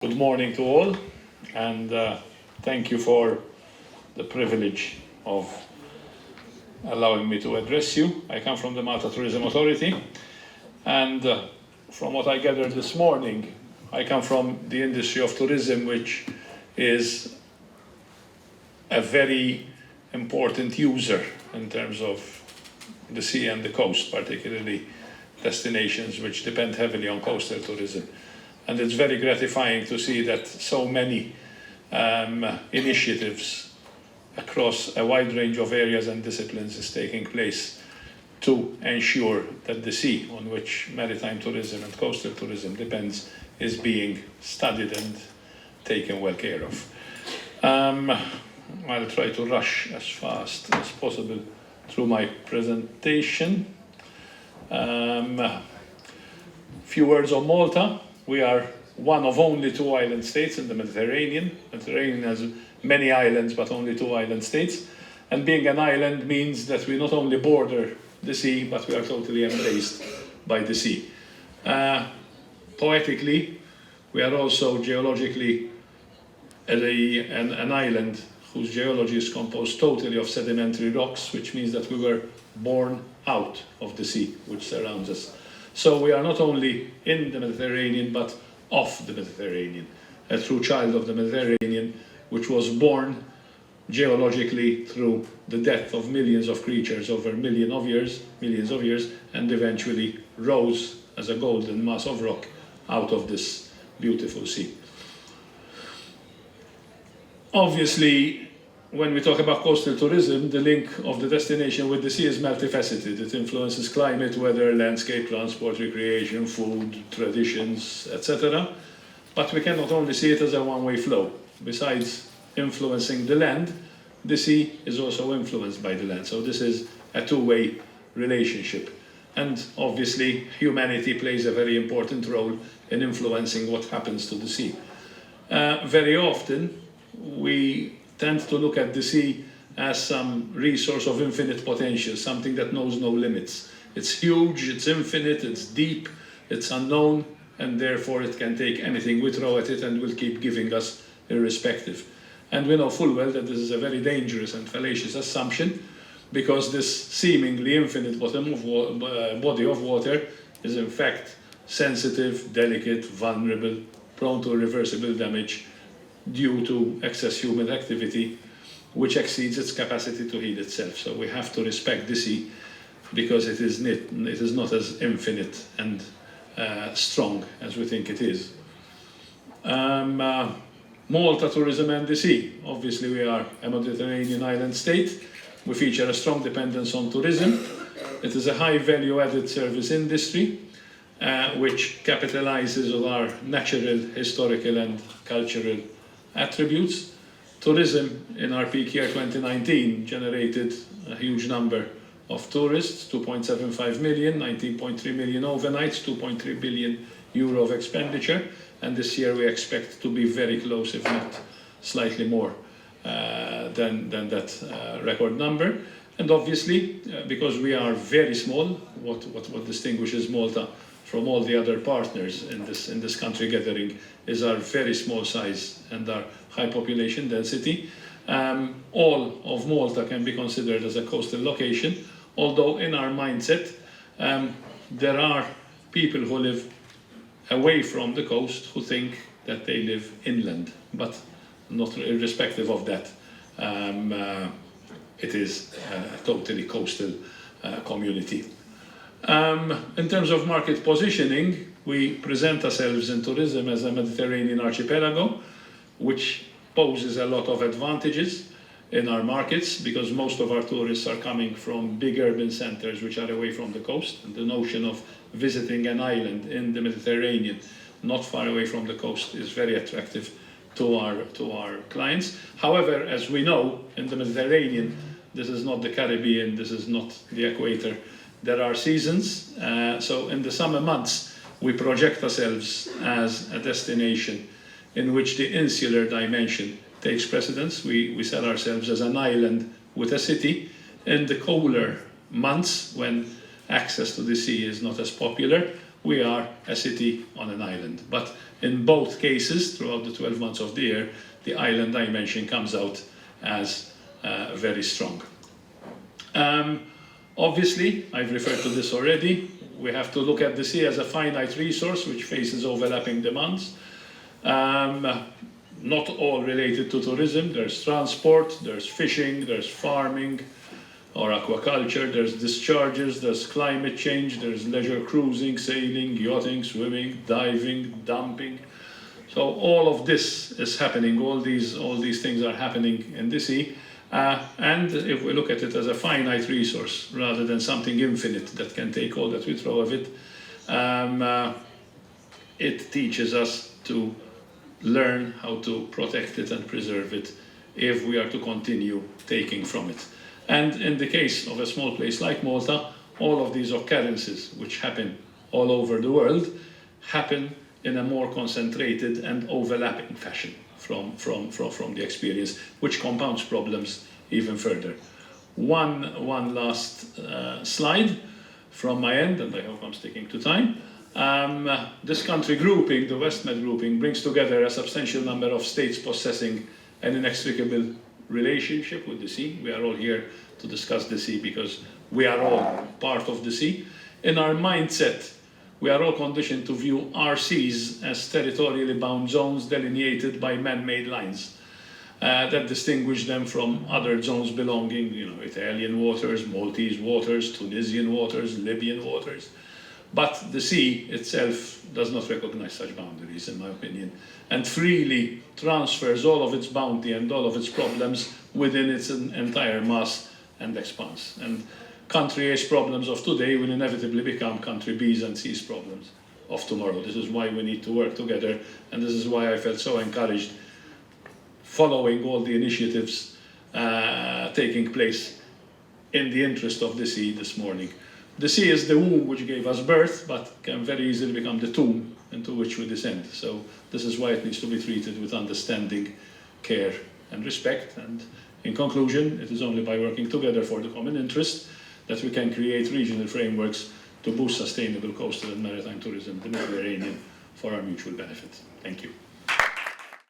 Good morning to all, and thank you for the privilege of allowing me to address you. I come from the Maltese Tourism Authority, and from what I gathered this morning, I come from the industry of tourism, which is a very important user in terms of the sea and the coast, particularly destinations which depend heavily on coastal tourism. And it's very gratifying to see that so many initiatives across a wide range of areas and disciplines is taking place to ensure that the sea on which maritime tourism and coastal tourism depends is being studied and taken well care of. I'll try to rush as fast as possible through my presentation. Few words on Malta. We are one of only two island states in the Mediterranean. The Mediterranean has many islands, but only two island states. And being an island means that we not only border the sea, but we are totally embraced by the sea. Poetically, we are also geologically an island whose geology is composed totally of sedimentary rocks, which means that we were born out of the sea which surrounds us. So we are not only in the Mediterranean, but of the Mediterranean, a true child of the Mediterranean, which was born geologically through the death of millions of creatures over millions of years, and eventually rose as a golden mass of rock out of this beautiful sea. Obviously, when we talk about coastal tourism, the link of the destination with the sea is multifaceted. It influences climate, weather, landscape, transport, recreation, food, traditions, etc. But we cannot only see it as a one-way flow. Besides influencing the land, the sea is also influenced by the land. So this is a two-way relationship. And obviously, humanity plays a very important role in influencing what happens to the sea. Very often, we tend to look at the sea as some resource of infinite potential, something that knows no limits. It's huge, it's infinite, it's deep, it's unknown, and therefore it can take anything we throw at it and will keep giving us irrespective. And we know full well that this is a very dangerous and fallacious assumption, because this seemingly infinite body of water is in fact sensitive, delicate, vulnerable, prone to irreversible damage due to excess human activity, which exceeds its capacity to heal itself. So we have to respect the sea, because it is not as infinite and strong as we think it is. Malta Tourism and the Sea. Obviously, we are a Mediterranean island state. We feature a strong dependence on tourism. It is a high value-added service industry, which capitalizes on our natural, historical and cultural attributes. Tourism in our peak year 2019 generated a huge number of tourists, 2.75 million, 19.3 million overnights, 2.3 billion euro of expenditure, and this year we expect to be very close, if not slightly more than that record number. And obviously, because we are very small, what distinguishes Malta from all the other partners in this country gathering is our very small size and our high population density. All of Malta can be considered as a coastal location, although in our mindset there are people who live away from the coast who think that they live inland, but not irrespective of that. It is a totally coastal community. In terms of market positioning, we present ourselves in tourism as a Mediterranean archipelago, which poses a lot of advantages in our markets, because most of our tourists are coming from big urban centers which are away from the coast. And the notion of visiting an island in the Mediterranean, not far away from the coast, is very attractive to our clients. However, as we know, in the Mediterranean, this is not the Caribbean, this is not the equator. There are seasons, so in the summer months we project ourselves as a destination in which the insular dimension takes precedence. We sell ourselves as an island with a city. In the colder months, when access to the sea is not as popular, we are a city on an island. But in both cases, throughout the 12 months of the year, the island dimension comes out as very strong. Obviously, I've referred to this already, we have to look at the sea as a finite resource which faces overlapping demands. Not all related to tourism. There's transport, there's fishing, there's farming or aquaculture, there's discharges, there's climate change, there's leisure cruising, sailing, yachting, swimming, diving, dumping. So all of this is happening, all these things are happening in the sea. And if we look at it as a finite resource rather than something infinite that can take all that we throw of it, it teaches us to learn how to protect it and preserve it if we are to continue taking from it. And in the case of a small place like Malta, all of these occurrences which happen all over the world happen in a more concentrated and overlapping fashion from the experience, which compounds problems even further. One last slide from my end, and I hope I'm sticking to time. This country grouping, the WestMED grouping, brings together a substantial number of states possessing an inextricable relationship with the sea. We are all here to discuss the sea because we are all part of the sea. In our mindset, we are all conditioned to view our seas as territorially bound zones delineated by man-made lines that distinguish them from other zones belonging, Italian waters, Maltese waters, Tunisian waters, Libyan waters. But the sea itself does not recognize such boundaries, in my opinion, and freely transfers all of its bounty and all of its problems within its entire mass and expanse. And country A's problems of today will inevitably become country B's and C's problems of tomorrow. This is why we need to work together, and this is why I felt so encouraged following all the initiatives taking place in the interest of the sea this morning. The sea is the womb which gave us birth, but can very easily become the tomb into which we descend. So this is why it needs to be treated with understanding, care, and respect. And in conclusion, it is only by working together for the common interest that we can create regional frameworks to boost sustainable coastal and maritime tourism in the Mediterranean for our mutual benefit. Thank you.